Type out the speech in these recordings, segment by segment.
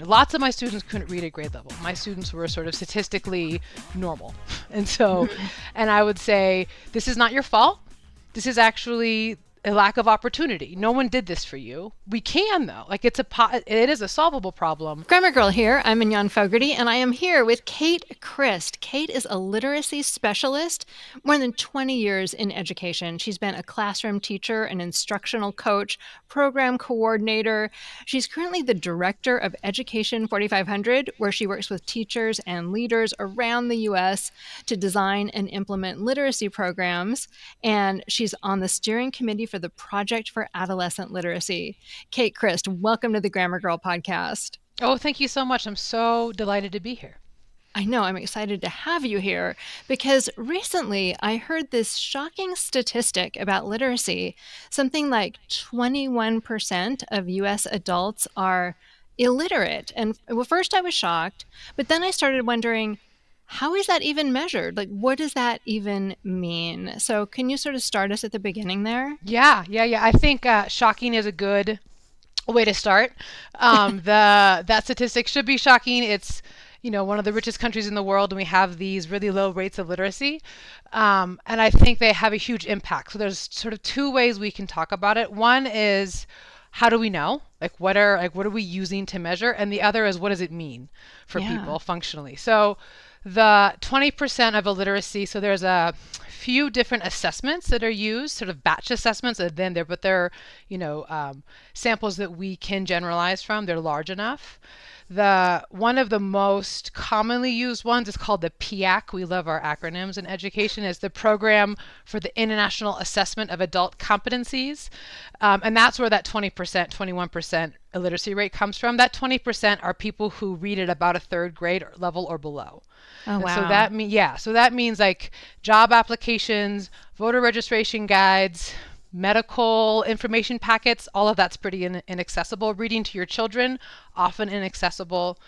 Lots of my students couldn't read at grade level. My students were sort of statistically normal. And so, and I would say, this is not your fault. This is actually a lack of opportunity. No one did this for you. We can though. Like it is a solvable problem. Grammar Girl here. I'm Mignon Fogarty, and I am here with Kate Crist. Kate is a literacy specialist, more than 20 years in education. She's been a classroom teacher, an instructional coach, program coordinator. She's currently the director of Education 4500, where she works with teachers and leaders around the U.S. to design and implement literacy programs. And she's on the steering committee for the Project for Adolescent Literacy. Kate Crist, welcome to the Grammar Girl podcast. Oh, thank you so much. I'm so delighted to be here. I know, I'm excited to have you here because recently I heard this shocking statistic about literacy. Something like 21% of US adults are illiterate. And well, first I was shocked, but then I started wondering, how is that even measured? Like, what does that even mean? So can you sort of start us at the beginning there? Yeah. I think shocking is a good way to start. That statistic should be shocking. It's, one of the richest countries in the world, and we have these really low rates of literacy. And I think they have a huge impact. So there's sort of two ways we can talk about it. One is, how do we know? What are we using to measure? And the other is, what does it mean for people functionally? So the 20% of illiteracy, so there's a few different assessments that are used, sort of batch assessments, and then they're samples that we can generalize from. They're large enough. One of the most commonly used ones is called the PIAAC. We love our acronyms in education. Is the Program for the International Assessment of Adult Competencies. And that's where that 20%, 21% illiteracy rate comes from. That 20% are people who read at about a third grade level or below. Oh, wow. So that means like job applications, voter registration guides, medical information packets, all of that's pretty inaccessible. Reading to your children, often inaccessible.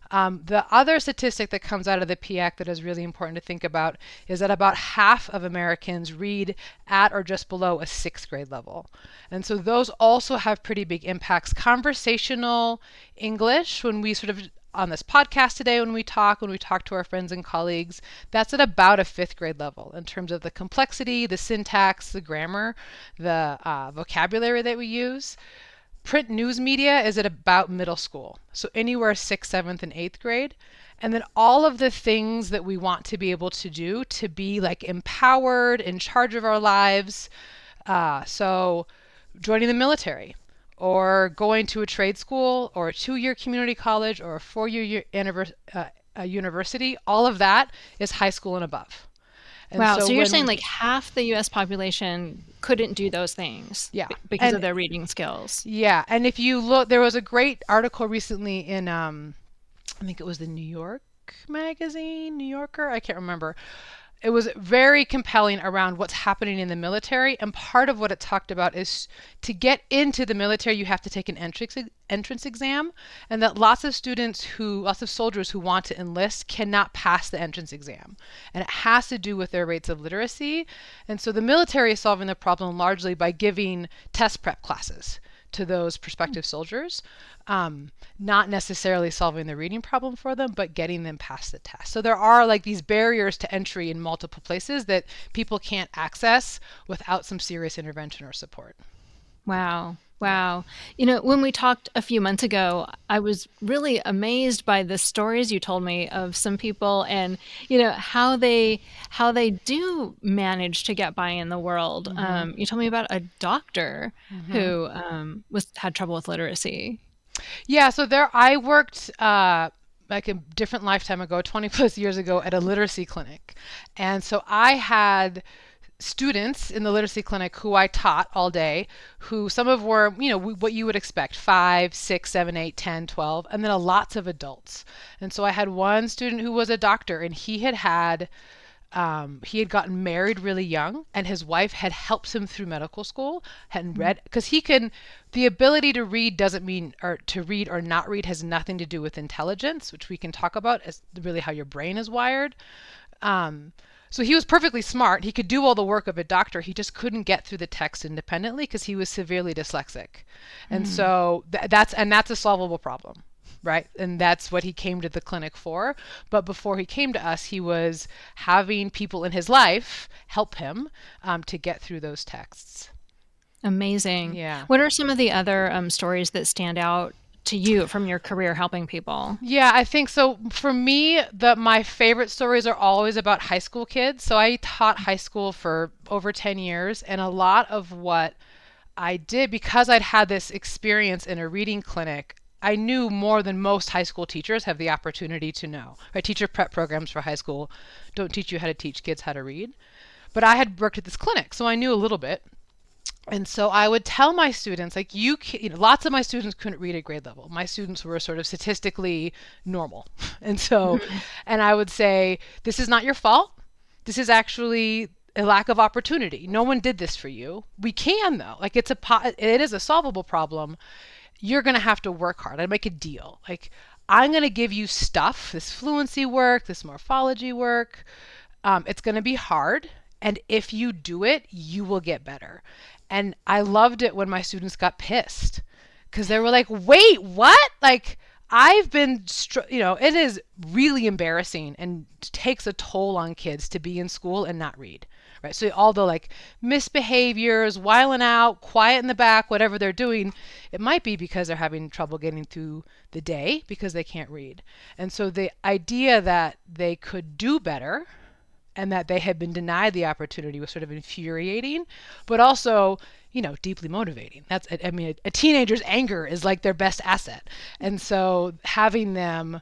The other statistic that comes out of the PIAAC that is really important to think about is that about half of Americans read at or just below a sixth grade level. And so those also have pretty big impacts. Conversational English, when we sort of on this podcast today, when we talk to our friends and colleagues, that's at about a fifth grade level in terms of the complexity, the syntax, the grammar, the vocabulary that we use. Print news media is at about middle school, so anywhere 6th, 7th, and 8th grade. And then all of the things that we want to be able to do to be like empowered, in charge of our lives. So joining the military, or going to a trade school, or a 2-year community college, or a 4-year university, all of that is high school and above. And wow, so you're saying like half the U.S. population couldn't do those things because of their reading skills. Yeah, and if you look, there was a great article recently in, I think it was the New York magazine, New Yorker, I can't remember. It was very compelling around what's happening in the military, and part of what it talked about is to get into the military you have to take an entrance exam, and that lots of soldiers who want to enlist cannot pass the entrance exam, and it has to do with their rates of literacy. And so the military is solving the problem largely by giving test prep classes to those prospective soldiers, not necessarily solving the reading problem for them, but getting them past the test. So there are like these barriers to entry in multiple places that people can't access without some serious intervention or support. Wow. When we talked a few months ago, I was really amazed by the stories you told me of some people and, how they do manage to get by in the world. You told me about a doctor who had trouble with literacy. Yeah, so I worked like a different lifetime ago, 20 plus years ago, at a literacy clinic. And so I had students in the literacy clinic who I taught all day, who some of were, what you would expect, 5, 6, 7, 8, 10, 12, and then lots of adults. And so I had one student who was a doctor, and he had gotten married really young, and his wife had helped him through medical school, hadn't read, because the ability to read doesn't mean, or to read or not read has nothing to do with intelligence, which we can talk about as really how your brain is wired. So he was perfectly smart. He could do all the work of a doctor. He just couldn't get through the text independently because he was severely dyslexic. And so that's a solvable problem, right? And that's what he came to the clinic for. But before he came to us, he was having people in his life help him to get through those texts. Amazing. Yeah. What are some of the other stories that stand out to you from your career helping people? Yeah, I think so. For me, my favorite stories are always about high school kids. So I taught high school for over 10 years, and a lot of what I did, because I'd had this experience in a reading clinic, I knew more than most high school teachers have the opportunity to know. Right? Teacher prep programs for high school don't teach you how to teach kids how to read. But I had worked at this clinic, so I knew a little bit. And so I would tell my students, like, lots of my students couldn't read at grade level. My students were sort of statistically normal. And so, and I would say, this is not your fault. This is actually a lack of opportunity. No one did this for you. We can, though. Like, it is a solvable problem. You're going to have to work hard. I'd make a deal. Like, I'm going to give you stuff, this fluency work, this morphology work. It's going to be hard. And if you do it, you will get better. And I loved it when my students got pissed because they were like, wait, what? Like, I've been, it is really embarrassing and takes a toll on kids to be in school and not read. Right. So all the like misbehaviors, whiling out, quiet in the back, whatever they're doing, it might be because they're having trouble getting through the day because they can't read. And so the idea that they could do better and that they had been denied the opportunity was sort of infuriating, but also, deeply motivating. A teenager's anger is like their best asset. And so having them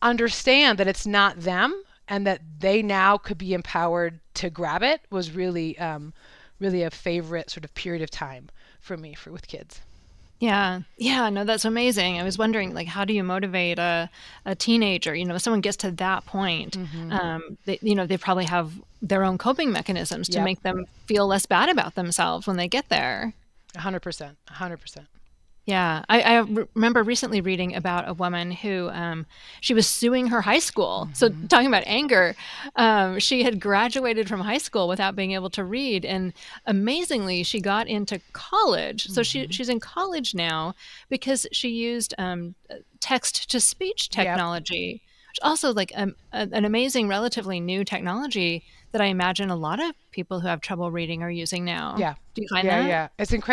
understand that it's not them and that they now could be empowered to grab it was really, really a favorite sort of period of time for me with kids. Yeah. Yeah. No, that's amazing. I was wondering, like, how do you motivate a teenager? If someone gets to that point, they probably have their own coping mechanisms to Yep. make them feel less bad about themselves when they get there. 100%. 100%. Yeah, I remember recently reading about a woman who she was suing her high school. So talking about anger, she had graduated from high school without being able to read, and amazingly, she got into college. So she's in college now because she used text to speech technology, which also like an amazing, relatively new technology that I imagine a lot of people who have trouble reading are using now. Yeah. Do you find that? Yeah. It's and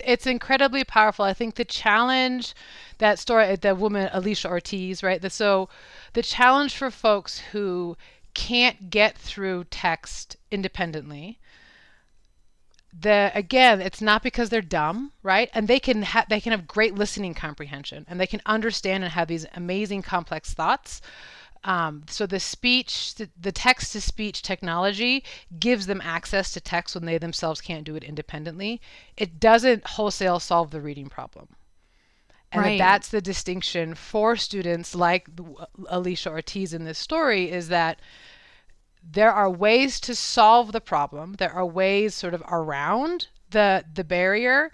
it's incredibly powerful. I think the challenge, that story, the woman Alicia Ortiz, right? So the challenge for folks who can't get through text independently, again, it's not because they're dumb, right? And they can have great listening comprehension, and they can understand and have these amazing complex thoughts. So the text-to-speech technology gives them access to text when they themselves can't do it independently. It doesn't wholesale solve the reading problem. And that's the distinction for students like Alicia Ortiz in this story, is that there are ways to solve the problem. There are ways sort of around the barrier.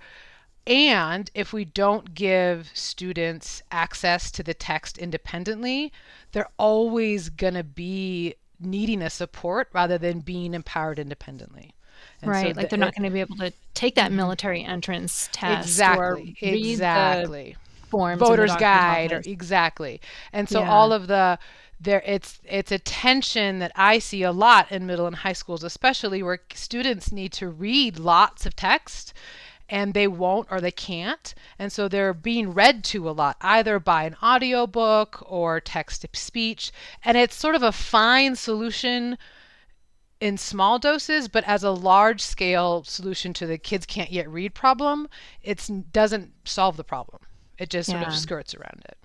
And if we don't give students access to the text independently, they're always going to be needing a support rather than being empowered independently. And right, like they're not going to be able to take that military entrance test or read the forms voter's in the guide office. Exactly. And so all of it's a tension that I see a lot in middle and high schools, especially, where students need to read lots of text and they won't or they can't. And so they're being read to a lot, either by an audiobook or text to speech. And it's sort of a fine solution in small doses, but as a large scale solution to the kids can't yet read problem, it doesn't solve the problem. It just sort of skirts around it.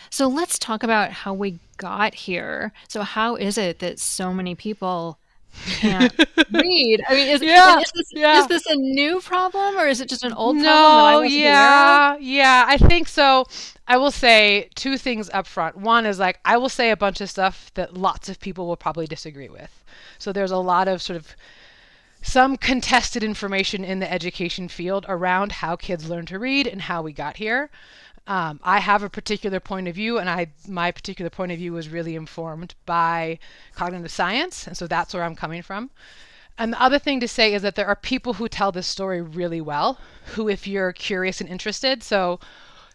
So let's talk about how we got here. So how is it that so many people can't read? I mean, is this a new problem, or is it just an old problem that I wasn't aware of? Yeah, I think so. I will say two things up front. One is, like, I will say a bunch of stuff that lots of people will probably disagree with. So there's a lot of sort of some contested information in the education field around how kids learn to read and how we got here. I have a particular point of view, and my particular point of view was really informed by cognitive science, and so that's where I'm coming from. And the other thing to say is that there are people who tell this story really well, who, if you're curious and interested, so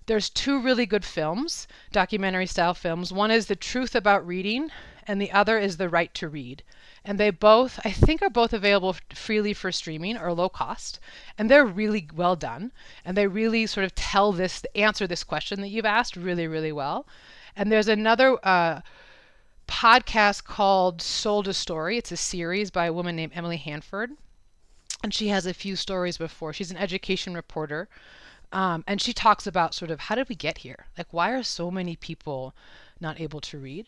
there's two really good films, documentary style films. One is The Truth About Reading, and the other is The Right to Read. And they both, I think, are both available freely for streaming or low cost. And they're really well done. And they really sort of answer this question that you've asked really, really well. And there's another podcast called Sold a Story. It's a series by a woman named Emily Hanford. And she has a few stories before. She's an education reporter. And she talks about sort of how did we get here? Like, why are so many people not able to read?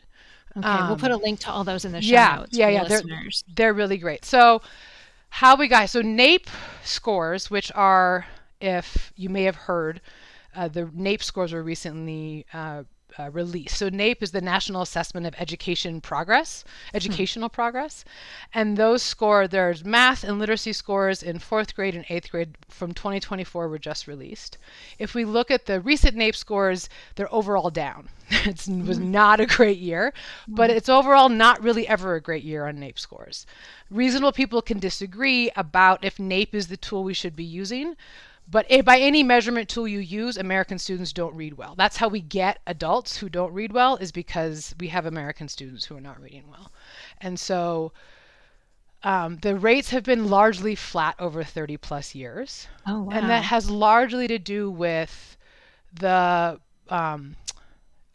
Okay, we'll put a link to all those in the show notes for listeners. They're really great. So NAEP scores, which are, if you may have heard, the NAEP scores were recently released. So NAEP is the National Assessment of Educational Progress. And there's math and literacy scores in 4th grade and 8th grade from 2024 were just released. If we look at the recent NAEP scores, they're overall down. It was not a great year, but it's overall not really ever a great year on NAEP scores. Reasonable people can disagree about if NAEP is the tool we should be using. But by any measurement tool you use, American students don't read well. That's how we get adults who don't read well, is because we have American students who are not reading well. And so the rates have been largely flat over 30 plus years. Oh, wow. And that has largely to do with the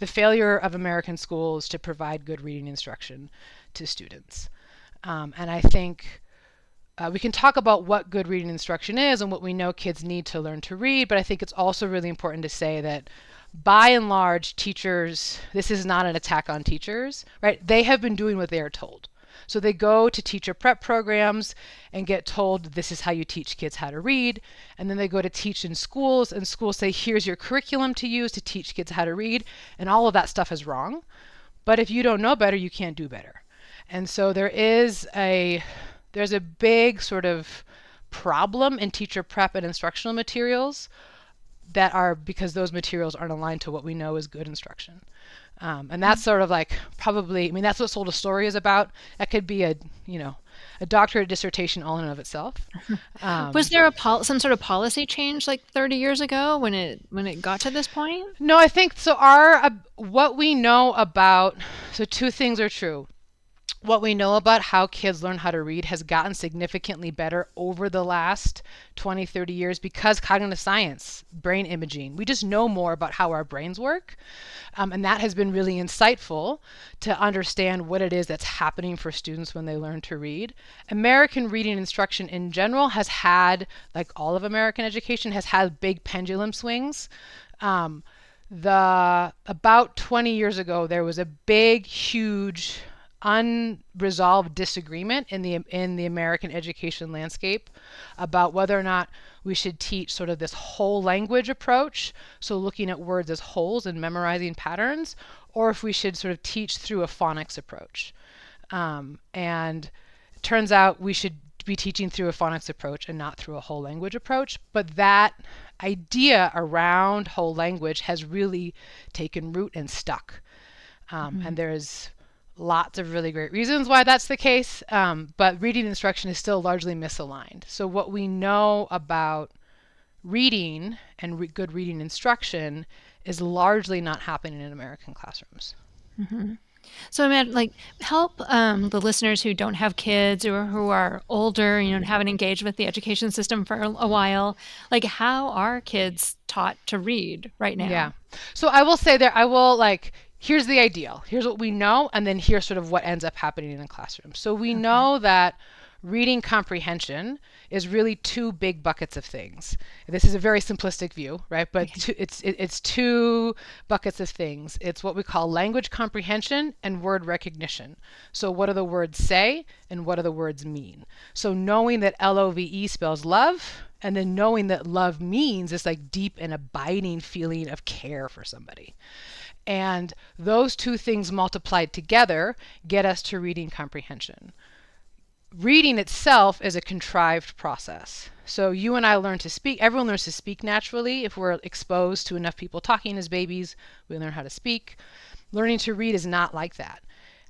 failure of American schools to provide good reading instruction to students. And I think we can talk about what good reading instruction is and what we know kids need to learn to read, but I think it's also really important to say that by and large, teachers, this is not an attack on teachers, right? They have been doing what they are told. So they go to teacher prep programs and get told this is how you teach kids how to read. And then they go to teach in schools, and schools say, here's your curriculum to use to teach kids how to read. And all of that stuff is wrong. But if you don't know better, you can't do better. And so there's a big sort of problem in teacher prep and instructional materials that are because those materials aren't aligned to what we know is good instruction. And that's sort of like that's what Sold a Story is about. That could be a doctorate dissertation all in and of itself. Was there some sort of policy change like 30 years ago when it got to this point? No, I think so. What we know about, so two things are true. What we know about how kids learn how to read has gotten significantly better over the last 20, 30 years because cognitive science, brain imaging, we just know more about how our brains work. And that has been really insightful to understand what it is that's happening for students when they learn to read. American reading instruction in general has had, like all of American education, has had big pendulum swings. About 20 years ago, there was a big, huge unresolved disagreement in the American education landscape about whether or not we should teach sort of this whole language approach, so looking at words as wholes and memorizing patterns, or if we should sort of teach through a phonics approach. And it turns out we should be teaching through a phonics approach and not through a whole language approach. But that idea around whole language has really taken root and stuck. And there's lots of really great reasons why that's the case, but reading instruction is still largely misaligned. So what we know about reading and good reading instruction is largely not happening in American classrooms. Mm-hmm. So imagine, help the listeners who don't have kids or who are older, haven't engaged with the education system for a while. How are kids taught to read right now? Yeah. So I will say here's the ideal. Here's what we know, and then here's sort of what ends up happening in the classroom. So we know that reading comprehension is really two big buckets of things. This is a very simplistic view, right? But it's two buckets of things. It's what we call language comprehension and word recognition. So what do the words say, and what do the words mean? So knowing that LOVE spells love, and then knowing that love means this deep and abiding feeling of care for somebody. And those two things multiplied together get us to reading comprehension. Reading itself is a contrived process. So you and I learn to speak. Everyone learns to speak naturally. If we're exposed to enough people talking as babies, we learn how to speak. Learning to read is not like that.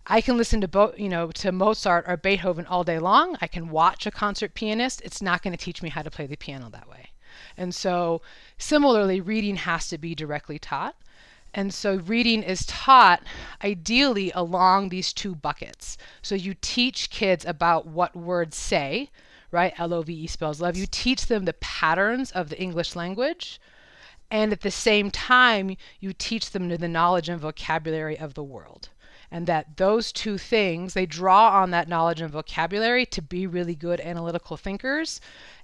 I can listen to Mozart or Beethoven all day long. I can watch a concert pianist. It's not going to teach me how to play the piano that way. And so similarly, reading has to be directly taught. And so reading is taught ideally along these two buckets. So you teach kids about what words say, right? LOVE spells love. You teach them the patterns of the English language. And at the same time, you teach them the knowledge and vocabulary of the world. And that those two things, they draw on that knowledge and vocabulary to be really good analytical thinkers.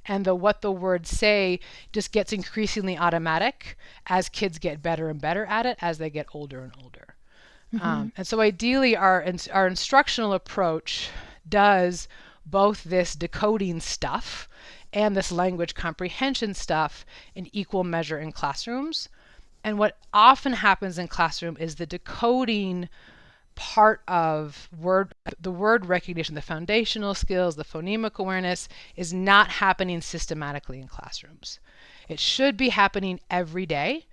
And what the words say just gets increasingly automatic as kids get better and better at it as they get older and older. And so ideally, our instructional approach does both this decoding stuff and this language comprehension stuff in equal measure in classrooms. And what often happens in classroom is the decoding part of the word recognition, the foundational skills, the phonemic awareness is not happening systematically in classrooms. It should be happening every day,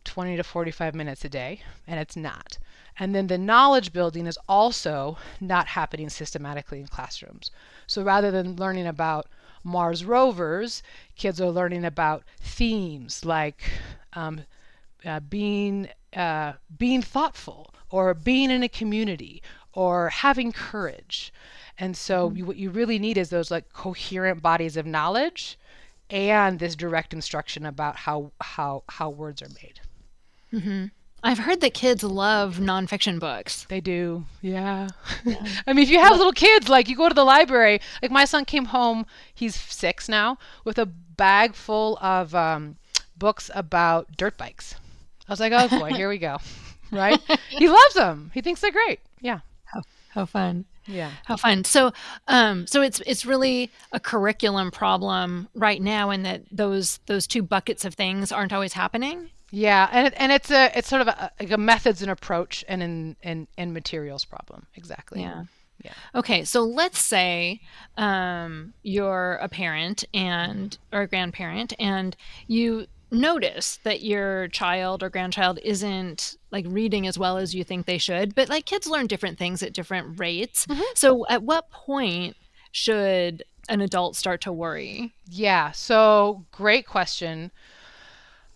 20 to 45 minutes a day, and it's not. And then the knowledge building is also not happening systematically in classrooms. So rather than learning about Mars rovers, kids are learning about themes like being thoughtful, or being in a community, or having courage. And so what you really need is those like coherent bodies of knowledge and this direct instruction about how words are made. I've heard that kids love nonfiction books. They do, yeah. I mean, if you have little kids, like you go to the library, like my son came home, he's 6 now, with a bag full of books about dirt bikes. I was like, oh boy, here we go. Right? He loves them. He thinks they're great. Yeah. How fun. Yeah. How fun. So it's really a curriculum problem right now, in that those two buckets of things aren't always happening. Yeah, and it's sort of like a methods and approach and in materials problem. Exactly. Yeah. Yeah. Okay, so let's say you're a parent or a grandparent, and you notice that your child or grandchild isn't like reading as well as you think they should, but like kids learn different things at different rates. So at what point should an adult start to worry? Yeah, so great question.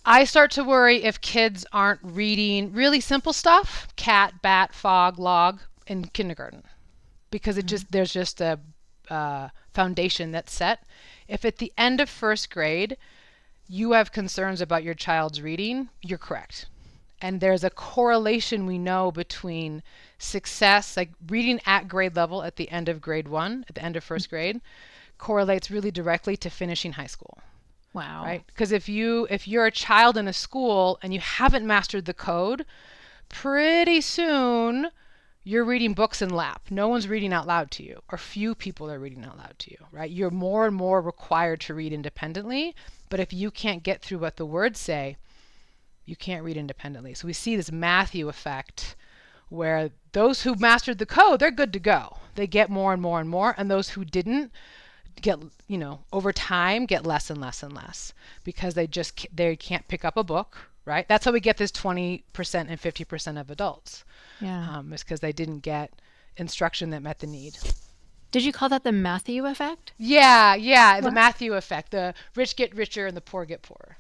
I start to worry if kids aren't reading really simple stuff, cat, bat, fog, log, in kindergarten, because there's just a foundation that's set. If at the end of first grade you have concerns about your child's reading, you're correct. And there's a correlation we know between success, like reading at grade level at the end of grade 1, at the end of first grade, correlates really directly to finishing high school. Wow. Right? Because if you're a child in a school and you haven't mastered the code, pretty soon you're reading books in lap. No one's reading out loud to you, or few people are reading out loud to you, right? You're more and more required to read independently, but if you can't get through what the words say, you can't read independently. So we see this Matthew effect where those who mastered the code, they're good to go. They get more and more and more, and those who didn't get, over time get less and less and less because they can't pick up a book, right? That's how we get this 20% and 50% of adults. Yeah. It's because they didn't get instruction that met the need. Did you call that the Matthew effect? Yeah, the Matthew effect. The rich get richer and the poor get poorer.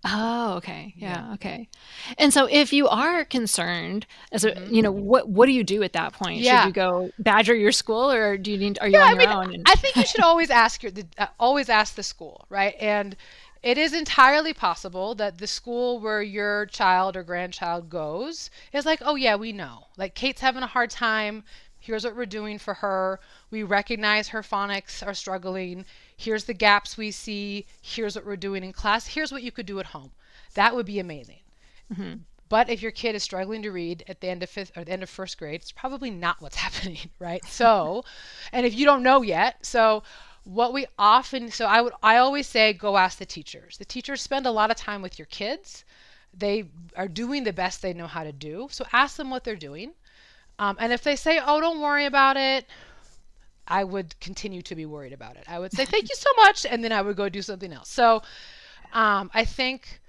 Oh, okay. Yeah, okay. And so if you are concerned, what do you do at that point? Yeah. Should you go badger your school, or are you on your own? I think you should always ask the school, right? And it is entirely possible that the school where your child or grandchild goes is like, oh yeah, we know. Like Kate's having a hard time. Here's what we're doing for her. We recognize her phonics are struggling. Here's the gaps we see. Here's what we're doing in class. Here's what you could do at home. That would be amazing. But if your kid is struggling to read at the end of fifth or the end of first grade, it's probably not what's happening, right? So, and if you don't know yet, I always say, go ask the teachers. The teachers spend a lot of time with your kids. They are doing the best they know how to do. So ask them what they're doing. And if they say, oh, don't worry about it, I would continue to be worried about it. I would say, thank you so much. And then I would go do something else. So I think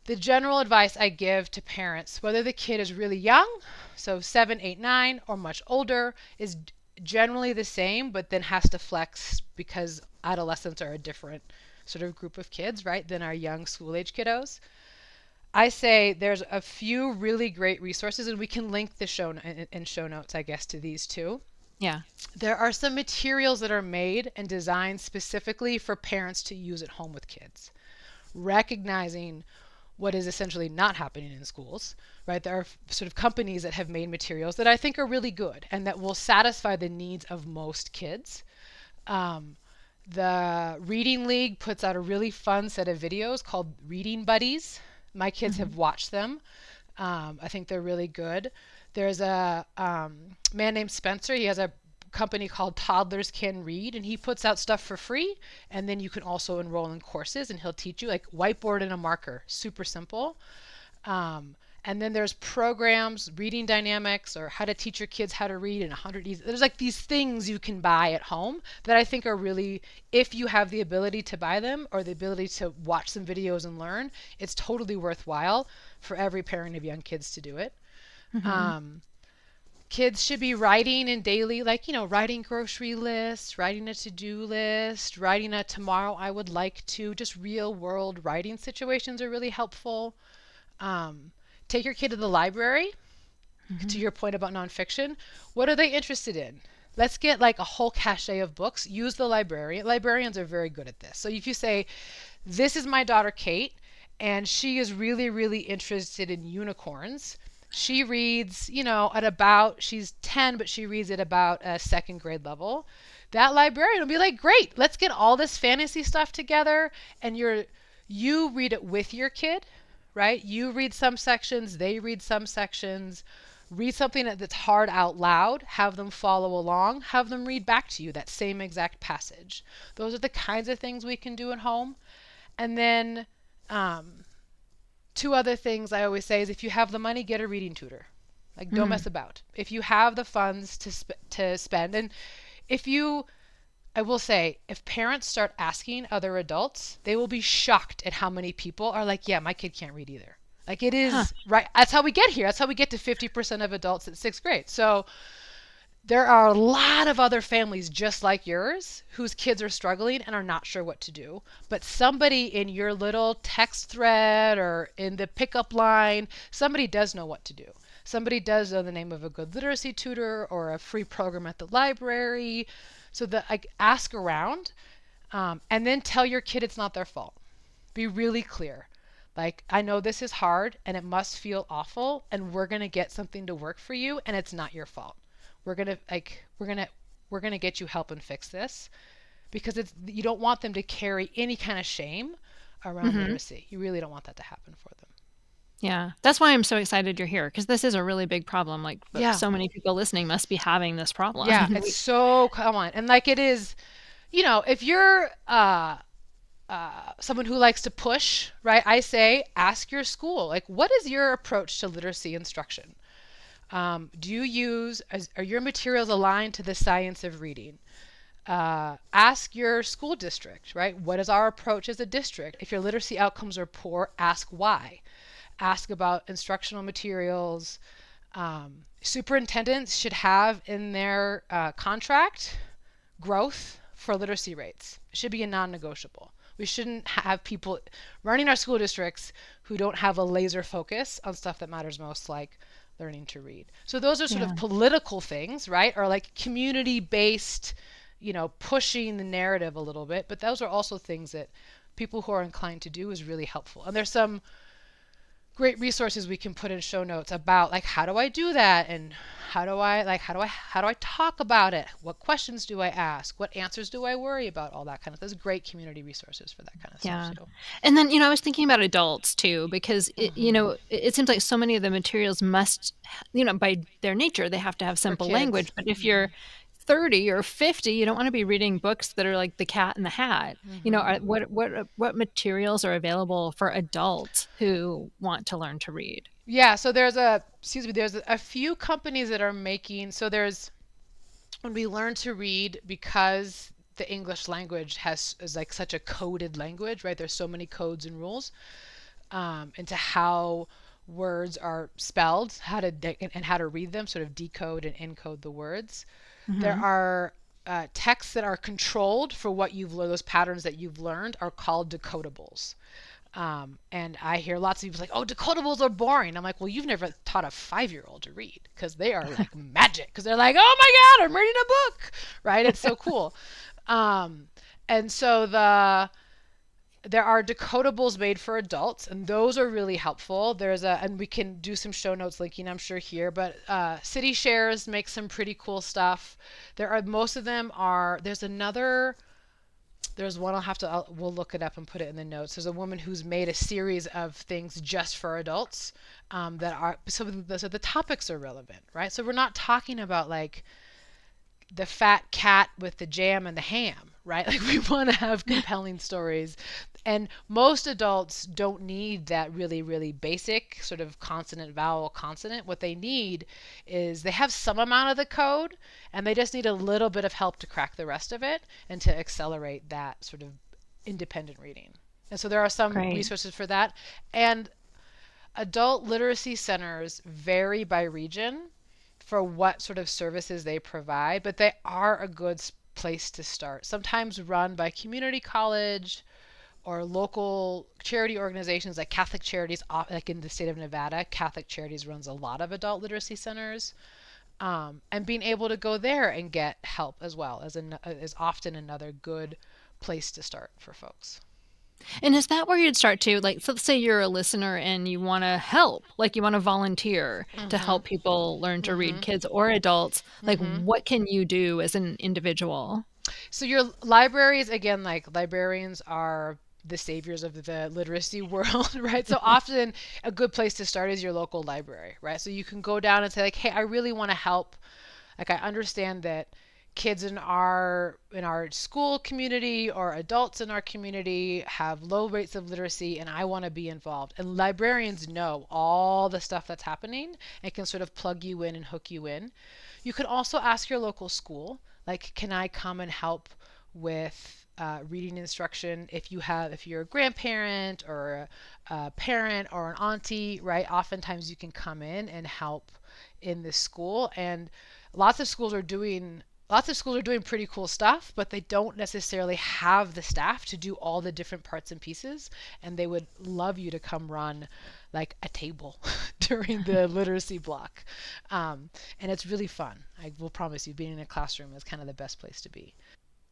the general advice I give to parents, whether the kid is really young, so 7, 8, 9, or much older, is generally the same, but then has to flex because adolescents are a different sort of group of kids, right, than our young school age kiddos. I say there's a few really great resources, and we can link the show notes, I guess, to these too. Yeah. There are some materials that are made and designed specifically for parents to use at home with kids, recognizing what is essentially not happening in schools, right? There are sort of companies that have made materials that I think are really good and that will satisfy the needs of most kids. Um, the Reading League puts out a really fun set of videos called Reading Buddies. My kids Mm-hmm. have watched them. I think they're really good. There's a man named Spencer. He has a company called Toddlers Can Read, and he puts out stuff for free. And then you can also enroll in courses, and he'll teach you like whiteboard and a marker, super simple. Um, and then there's programs, reading dynamics, or how to teach your kids how to read in 100 easy. There's like these things you can buy at home that I think are really, if you have the ability to buy them or the ability to watch some videos and learn, it's totally worthwhile for every parent of young kids to do it. Mm-hmm. Um, Kids should be writing in daily, like, writing grocery lists, writing a to-do list, writing a tomorrow I would like to, just real world writing situations are really helpful. Um, Take your kid to the library, to Mm-hmm. your point about nonfiction. What are they interested in? Let's get like a whole cache of books. Use the librarian. Librarians are very good at this. So if you say, this is my daughter Kate, and she is really, really interested in unicorns. She reads, at about, she's 10, but she reads at about a second grade level. That librarian will be like, great, let's get all this fantasy stuff together. And you read it with your kid, right? You read some sections, they read some sections. Read something that's hard out loud, have them follow along, have them read back to you that same exact passage. Those are the kinds of things we can do at home. And then um, two other things I always say is if you have the money, get a reading tutor. Like, don't Mm-hmm. mess about. If you have the funds to spend, and if you, I will say, if parents start asking other adults, they will be shocked at how many people are like, yeah, my kid can't read either. Like, it Huh. is right. That's how we get here. That's how we get to 50% of adults at sixth grade. So there are a lot of other families just like yours whose kids are struggling and are not sure what to do. But somebody in your little text thread or in the pickup line, somebody does know what to do. Somebody does know the name of a good literacy tutor or a free program at the library. So that I ask around, and then tell your kid it's not their fault. Be really clear. Like, I know this is hard and it must feel awful, and we're going to get something to work for you, and it's not your fault. We're going to like we're going to get you help and fix this, because it's, you don't want them to carry any kind of shame around Mm-hmm. literacy. You really don't want that to happen for them. Yeah. That's why I'm so excited you're here, because this is a really big problem. Like, Yeah. so many people listening must be having this problem. Yeah, it's so common. And like it is, if you're someone who likes to push, right? I say, ask your school, like, what is your approach to literacy instruction? Do you are your materials aligned to the science of reading? Ask your school district, right? What is our approach as a district? If your literacy outcomes are poor, ask why. Ask about instructional materials. Superintendents should have in their contract growth for literacy rates. It should be a non-negotiable. We shouldn't have people running our school districts who don't have a laser focus on stuff that matters most, like learning to read. So those are sort Yeah. of political things, right? Or like community-based, pushing the narrative a little bit. But those are also things that people who are inclined to do is really helpful. And there's some great resources we can put in show notes about like, how do I do that, and how do I talk about it, what questions do I ask, what answers do I worry about, all that kind of. There's great community resources for that kind of stuff Yeah. too. And then, I was thinking about adults too, because Hmm. it seems like so many of the materials must, by their nature, they have to have For simple kids. language. But if Hmm. you're 30 or 50, you don't want to be reading books that are like The Cat in the Hat. Hmm. What materials are available for adults who want to learn to read? Yeah, so there's a few companies that are making, so there's, when we learn to read, because the English language is like such a coded language, right? There's so many codes and rules into how words are spelled, and how to read them, sort of decode and encode the words. There Hmm. are texts that are controlled for what you've learned, those patterns that you've learned, are called decodables. And I hear lots of people like, oh, decodables are boring. I'm like, well, you've never taught a 5-year-old to read, because they are like magic. Because they're like, oh my God, I'm reading a book, right? It's so cool. And so there are decodables made for adults, and those are really helpful. And we can do some show notes linking, I'm sure, here, but City Shares makes some pretty cool stuff. Most of them are, there's one we'll look it up and put it in the notes. There's a woman who's made a series of things just for adults, so the topics are relevant, right? So we're not talking about like the fat cat with the jam and the ham, right? Like, we want to have compelling stories. And most adults don't need that really, really basic sort of consonant, vowel, consonant. What they need is they have some amount of the code, and they just need a little bit of help to crack the rest of it and to accelerate that sort of independent reading. And so there are some Great. resources for that. And adult literacy centers vary by region for what sort of services they provide, but they are a good place to start. Sometimes run by community college or local charity organizations like Catholic Charities, like in the state of Nevada, Catholic Charities runs a lot of adult literacy centers. And being able to go there and get help as well is often another good place to start for folks. And is that where you'd start to, like, so let's say you're a listener and you want to help, like you want to volunteer to Mm-hmm. help people learn to read, Mm-hmm. kids or adults, like Mm-hmm. what can you do as an individual? So your libraries, again, like, librarians are the saviors of the literacy world, right? So often a good place to start is your local library, right? So you can go down and say like, hey, I really want to help. Like, I understand that kids in our school community or adults in our community have low rates of literacy, and I want to be involved. And librarians know all the stuff that's happening and can sort of plug you in and hook you in. You can also ask your local school, like, can I come and help with reading instruction? If you're a grandparent or a parent or an auntie, right? Oftentimes you can come in and help in this school. And lots of schools are doing pretty cool stuff, but they don't necessarily have the staff to do all the different parts and pieces, and they would love you to come run like a table during the literacy block. And it's really fun. I will promise you, being in a classroom is kind of the best place to be.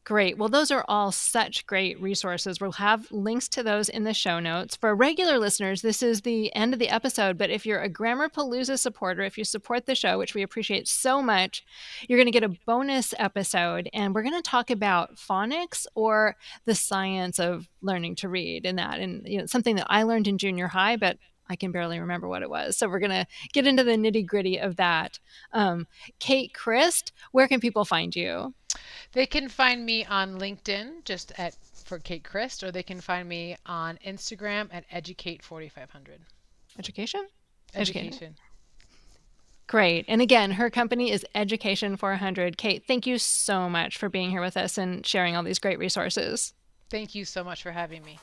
Great. Well, those are all such great resources. We'll have links to those in the show notes. For regular listeners, this is the end of the episode. But if you're a Grammarpalooza supporter, if you support the show, which we appreciate so much, you're going to get a bonus episode. And we're going to talk about phonics, or the science of learning to read, and something that I learned in junior high, but I can barely remember what it was. So we're going to get into the nitty gritty of that. Kate Crist, where can people find you? They can find me on LinkedIn, for Kate Crist, or they can find me on Instagram at Educate4500. Education? Education. Education. Great. And again, her company is Education 400. Kate, thank you so much for being here with us and sharing all these great resources. Thank you so much for having me.